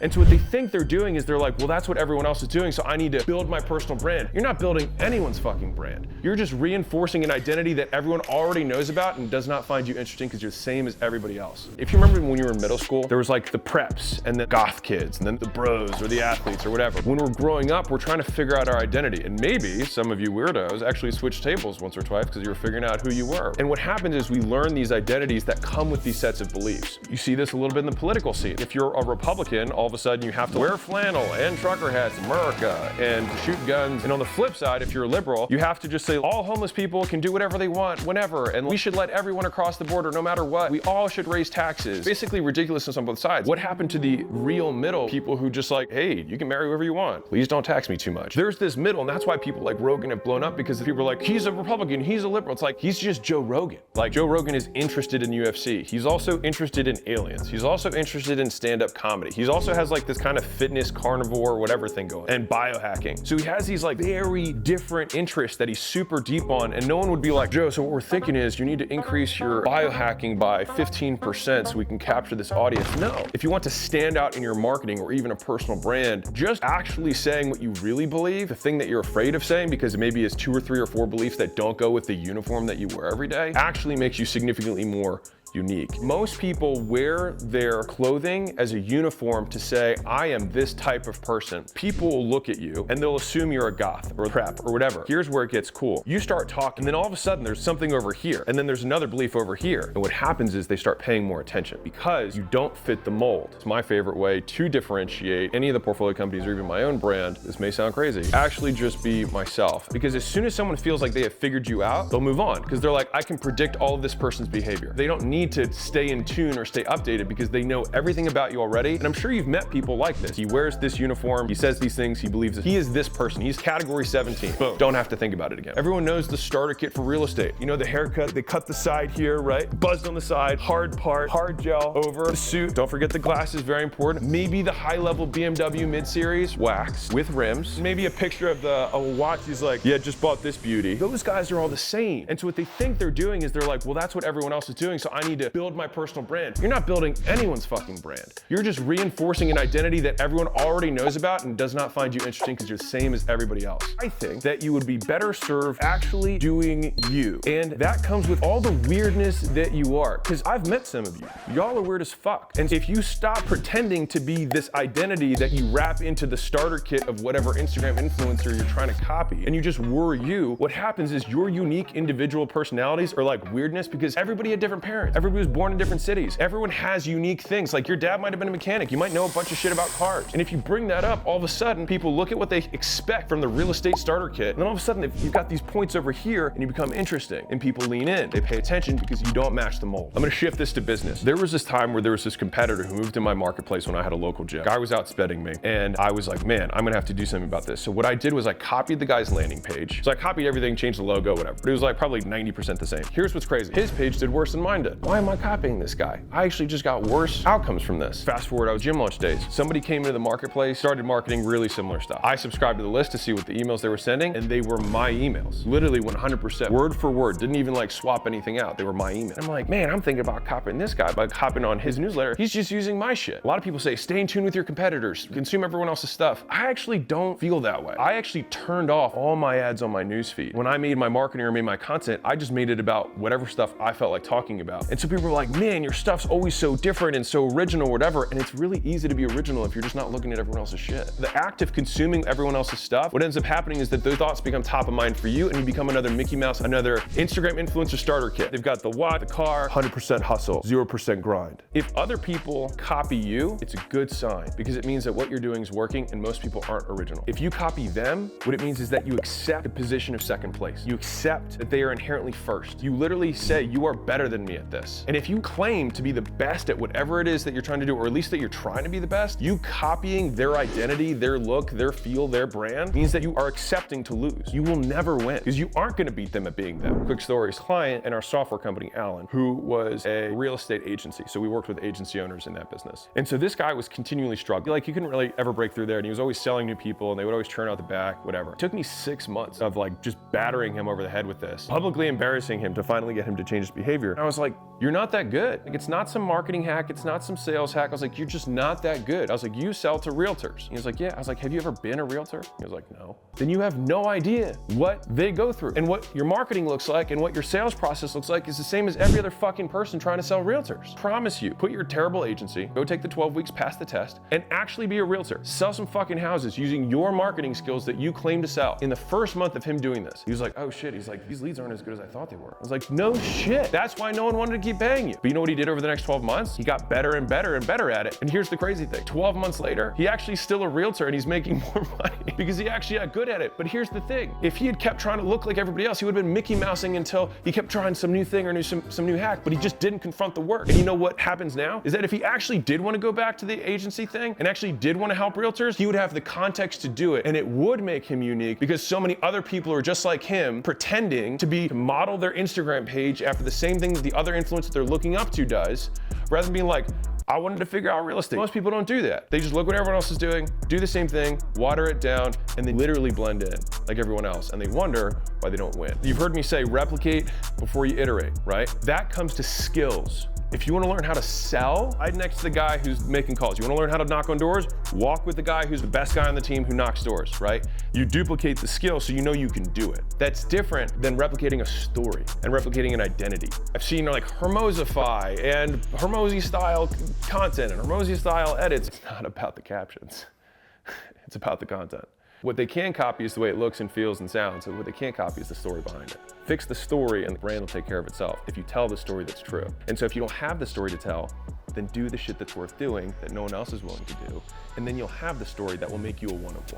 And so what they think they're doing is they're like, well, that's what everyone else is doing, so I need to build my personal brand. You're not building anyone's fucking brand. You're just reinforcing an identity that everyone already knows about and does not find you interesting because you're the same as everybody else. If you remember when you were in middle school, there was like the preps and the goth kids and then the bros or the athletes or whatever. When we're growing up, we're trying to figure out our identity. And maybe some of you weirdos actually switched tables once or twice because you were figuring out who you were. And what happens is we learn these identities that come with these sets of beliefs. You see this a little bit in the political scene. If you're a Republican, all of a sudden you have to wear flannel and trucker hats, America, and shoot guns. And on the flip side, if you're a liberal, you have to just say all homeless people can do whatever they want, whenever, and we should let everyone across the border no matter what. We all should raise taxes. Basically ridiculousness on both sides. What happened to the real middle, people who just like, hey, you can marry whoever you want. Please don't tax me too much. There's this middle, and that's why people like Rogan have blown up, because people are like, he's a Republican, he's a liberal. It's like, he's just Joe Rogan. Like, Joe Rogan is interested in UFC. He's also interested in aliens. He's also interested in stand-up comedy. He also has like this kind of fitness, carnivore, whatever thing going, and biohacking. So he has these like very different interests that he's super deep on, and no one would be like, Joe, so what we're thinking is you need to increase your biohacking by 15% so we can capture this audience. No. If you want to stand out in your marketing or even a personal brand, just actually saying what you really believe, the thing that you're afraid of saying because maybe it's 2 or 3 or 4 beliefs that don't go with the uniform that you wear every day, actually makes you significantly more unique. Most people wear their clothing as a uniform to say, I am this type of person. People will look at you and they'll assume you're a goth or a prep or whatever. Here's where it gets cool. You start talking, and then all of a sudden there's something over here, and then there's another belief over here. And what happens is they start paying more attention because you don't fit the mold. It's my favorite way to differentiate any of the portfolio companies or even my own brand. This may sound crazy. Actually just be myself. Because as soon as someone feels like they have figured you out, they'll move on because they're like, I can predict all of this person's behavior. They don't need to stay in tune or stay updated because they know everything about you already. And I'm sure you've met people like this. He wears this uniform, he says these things, he believes this. He is this person. He's category 17. Boom. Don't have to think about it again. Everyone knows the starter kit for real estate. You know the haircut, they cut the side here, right? Buzzed on the side, hard part, hard gel over the suit. Don't forget the glasses, very important. Maybe the high-level BMW mid-series wax with rims. Maybe a picture of a watch. He's like, yeah, just bought this beauty. Those guys are all the same. And so what they think they're doing is they're like, well, that's what everyone else is doing, so I need to build my personal brand. You're not building anyone's fucking brand. You're just reinforcing an identity that everyone already knows about and does not find you interesting because you're the same as everybody else. I think that you would be better served actually doing you. And that comes with all the weirdness that you are. Because I've met some of you. Y'all are weird as fuck. And if you stop pretending to be this identity that you wrap into the starter kit of whatever Instagram influencer you're trying to copy, and you just were you, what happens is your unique individual personalities are like weirdness because everybody had different parents. Everybody was born in different cities. Everyone has unique things. Like your dad might have been a mechanic. You might know a bunch of shit about cars. And if you bring that up, all of a sudden people look at what they expect from the real estate starter kit. And then all of a sudden you've got these points over here and you become interesting and people lean in. They pay attention because you don't match the mold. I'm gonna shift this to business. There was this time where there was this competitor who moved in my marketplace when I had a local gym. Guy was outspending me and I was like, man, I'm gonna have to do something about this. So what I did was I copied the guy's landing page. So I copied everything, changed the logo, whatever. But it was like probably 90% the same. Here's what's crazy. His page did worse than mine did. Why am I copying this guy? I actually just got worse outcomes from this. Fast forward, I was gym launch days. Somebody came into the marketplace, started marketing really similar stuff. I subscribed to the list to see what the emails they were sending, and they were my emails. Literally 100%, word for word. Didn't even like swap anything out. They were my emails. I'm like, man, I'm thinking about copying this guy by hopping on his newsletter. He's just using my shit. A lot of people say, stay in tune with your competitors, consume everyone else's stuff. I actually don't feel that way. I actually turned off all my ads on my newsfeed. When I made my marketing or made my content, I just made it about whatever stuff I felt like talking about. And so people were like, man, your stuff's always so different and so original, whatever. And it's really easy to be original if you're just not looking at everyone else's shit. The act of consuming everyone else's stuff, what ends up happening is that those thoughts become top of mind for you and you become another Mickey Mouse, another Instagram influencer starter kit. They've got the watch, the car, 100% hustle, 0% grind. If other people copy you, it's a good sign because it means that what you're doing is working and most people aren't original. If you copy them, what it means is that you accept the position of second place. You accept that they are inherently first. You literally say, you are better than me at this. And if you claim to be the best at whatever it is that you're trying to do, or at least that you're trying to be the best, you copying their identity, their look, their feel, their brand means that you are accepting to lose. You will never win because you aren't gonna beat them at being them. Quick story, his client in our software company, Alan, who was a real estate agency. So we worked with agency owners in that business. And so this guy was continually struggling. Like he couldn't really ever break through there and he was always selling new people and they would always churn out the back, whatever. It took me 6 months of like just battering him over the head with this, publicly embarrassing him to finally get him to change his behavior. And I was like, You're not that good. Like, it's not some marketing hack, it's not some sales hack. I was like, you're just not that good. I was like, you sell to realtors. He was like, yeah. I was like, have you ever been a realtor? He was like, no. Then you have no idea what they go through. And what your marketing looks like and what your sales process looks like is the same as every other fucking person trying to sell realtors. Promise you, put your terrible agency, go take the 12 weeks, pass the test, and actually be a realtor. Sell some fucking houses using your marketing skills that you claim to sell. In the first month of him doing this, he was like, oh shit. He's like, these leads aren't as good as I thought they were. I was like, no shit. That's why no one wanted to keep paying you. But you know what he did over the next 12 months? He got better and better and better at it. And here's the crazy thing. 12 months later, he actually is still a realtor and he's making more money because he actually got good at it. But here's the thing. If he had kept trying to look like everybody else, he would have been Mickey Mousing until he kept trying some new thing or some new hack, but he just didn't confront the work. And you know what happens now? Is that if he actually did want to go back to the agency thing and actually did want to help realtors, he would have the context to do it. And it would make him unique because so many other people are just like him pretending to model their Instagram page after the same thing that the other influencer they're looking up to does, rather than being like, I wanted to figure out real estate. Most people don't do that. They just look what everyone else is doing, do the same thing, water it down, and they literally blend in like everyone else. And they wonder why they don't win. You've heard me say replicate before you iterate, right? That comes to skills. If you want to learn how to sell, hide next to the guy who's making calls. You want to learn how to knock on doors? Walk with the guy who's the best guy on the team who knocks doors, right? You duplicate the skill so you know you can do it. That's different than replicating a story and replicating an identity. I've seen like Hermosify and Hermosi style content and Hermosi style edits. It's not about the captions. It's about the content. What they can copy is the way it looks and feels and sounds. So what they can't copy is the story behind it. Fix the story and the brand will take care of itself if you tell the story that's true. And so if you don't have the story to tell, then do the shit that's worth doing that no one else is willing to do. And then you'll have the story that will make you a one of one.